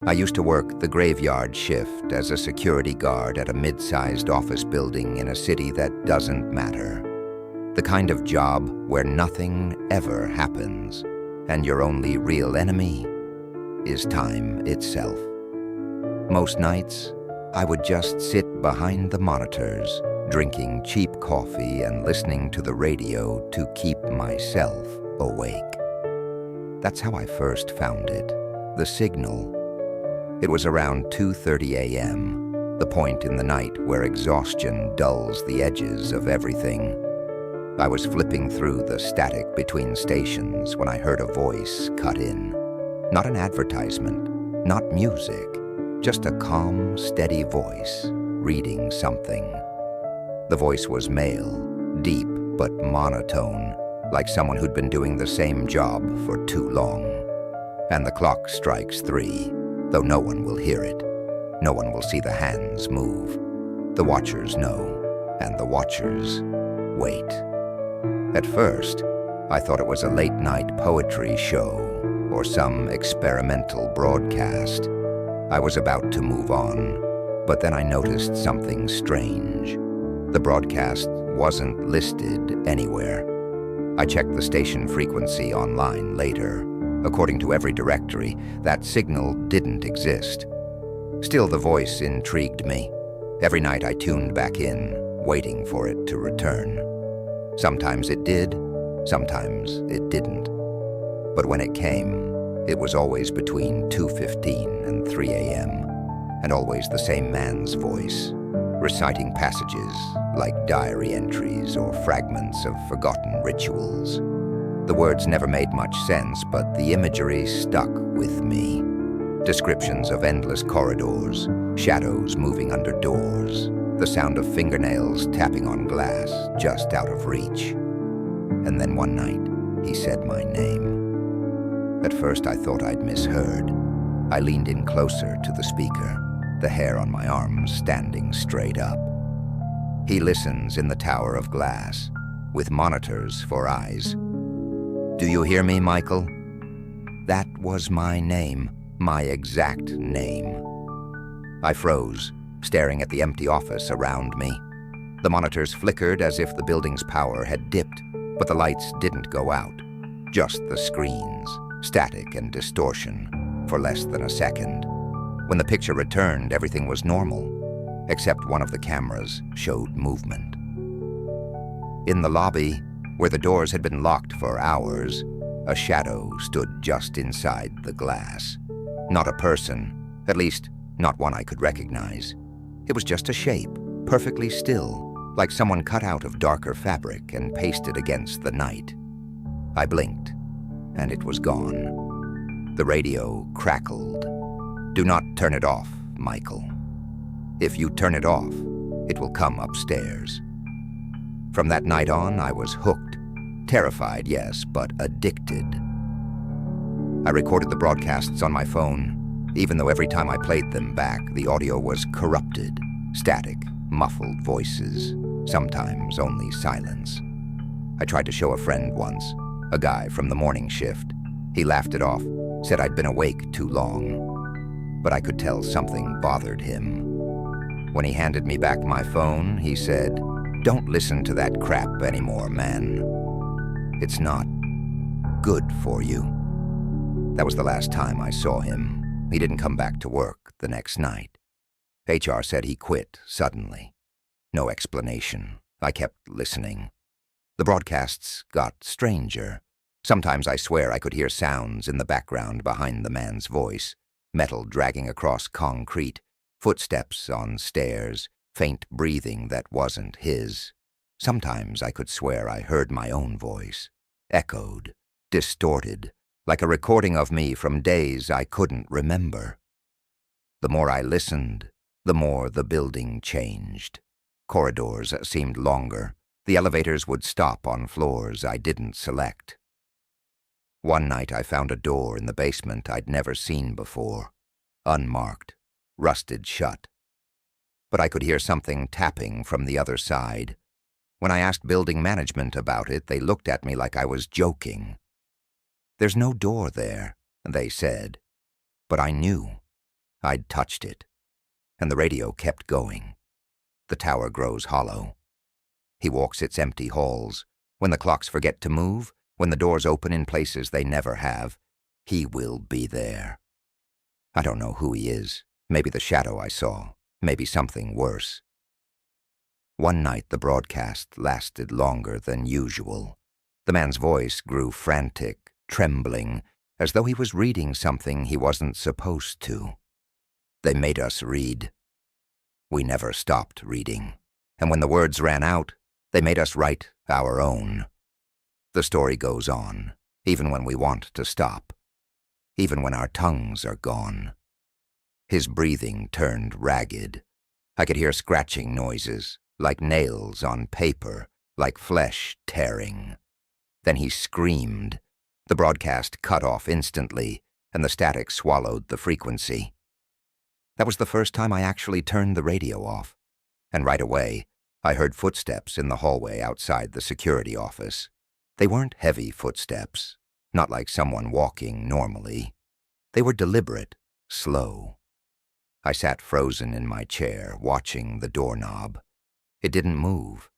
I used to work the graveyard shift as a security guard at a mid-sized office building in a city that doesn't matter. The kind of job where nothing ever happens, and your only real enemy is time itself. Most nights, I would just sit behind the monitors, drinking cheap coffee and listening to the radio to keep myself awake. That's how I first found it, the signal. It was around 2:30 a.m., the point in the night where exhaustion dulls the edges of everything. I was flipping through the static between stations when I heard a voice cut in. Not an advertisement, not music, just a calm, steady voice, reading something. The voice was male, deep but monotone, like someone who'd been doing the same job for too long. And the clock strikes 3, though no one will hear it. No one will see the hands move. The watchers know, and the watchers wait. At first, I thought it was a late-night poetry show or some experimental broadcast. I was about to move on, but then I noticed something strange. The broadcast wasn't listed anywhere. I checked the station frequency online later. According to every directory, that signal didn't exist. Still, the voice intrigued me. Every night I tuned back in, waiting for it to return. Sometimes it did, sometimes it didn't. But when it came, it was always between 2:15 and 3 a.m., and always the same man's voice, reciting passages like diary entries or fragments of forgotten rituals. The words never made much sense, but the imagery stuck with me. Descriptions of endless corridors, shadows moving under doors, the sound of fingernails tapping on glass just out of reach. And then one night, he said my name. At first, I thought I'd misheard. I leaned in closer to the speaker, the hair on my arms standing straight up. He listens in the tower of glass, with monitors for eyes. "Do you hear me, Michael?" That was my name, my exact name. I froze, staring at the empty office around me. The monitors flickered as if the building's power had dipped, but the lights didn't go out. Just the screens, static and distortion, for less than a second. When the picture returned, everything was normal, except one of the cameras showed movement. In the lobby, where the doors had been locked for hours, a shadow stood just inside the glass. Not a person, at least not one I could recognize. It was just a shape, perfectly still, like someone cut out of darker fabric and pasted against the night. I blinked, and it was gone. The radio crackled. "Do not turn it off, Michael. If you turn it off, it will come upstairs." From that night on, I was hooked. Terrified, yes, but addicted. I recorded the broadcasts on my phone, even though every time I played them back, the audio was corrupted, static, muffled voices, sometimes only silence. I tried to show a friend once, a guy from the morning shift. He laughed it off, said I'd been awake too long. But I could tell something bothered him. When he handed me back my phone, he said, "Don't listen to that crap anymore, man. It's not good for you." That was the last time I saw him. He didn't come back to work the next night. HR said he quit suddenly. No explanation. I kept listening. The broadcasts got stranger. Sometimes I swear I could hear sounds in the background behind the man's voice, metal dragging across concrete, footsteps on stairs, faint breathing that wasn't his. Sometimes I could swear I heard my own voice, echoed, distorted, like a recording of me from days I couldn't remember. The more I listened, the more the building changed. Corridors seemed longer. The elevators would stop on floors I didn't select. One night I found a door in the basement I'd never seen before, unmarked, rusted shut. But I could hear something tapping from the other side. When I asked building management about it, they looked at me like I was joking. "There's no door there," they said. But I knew. I'd touched it. And the radio kept going. The tower grows hollow. He walks its empty halls. When the clocks forget to move, when the doors open in places they never have, he will be there. I don't know who he is. Maybe the shadow I saw. Maybe something worse. One night the broadcast lasted longer than usual. The man's voice grew frantic, trembling, as though he was reading something he wasn't supposed to. They made us read. We never stopped reading. And when the words ran out, they made us write our own. The story goes on, even when we want to stop. Even when our tongues are gone. His breathing turned ragged. I could hear scratching noises, like nails on paper, like flesh tearing. Then he screamed. The broadcast cut off instantly, and the static swallowed the frequency. That was the first time I actually turned the radio off. And right away, I heard footsteps in the hallway outside the security office. They weren't heavy footsteps, not like someone walking normally. They were deliberate, slow. I sat frozen in my chair, watching the doorknob. It didn't move.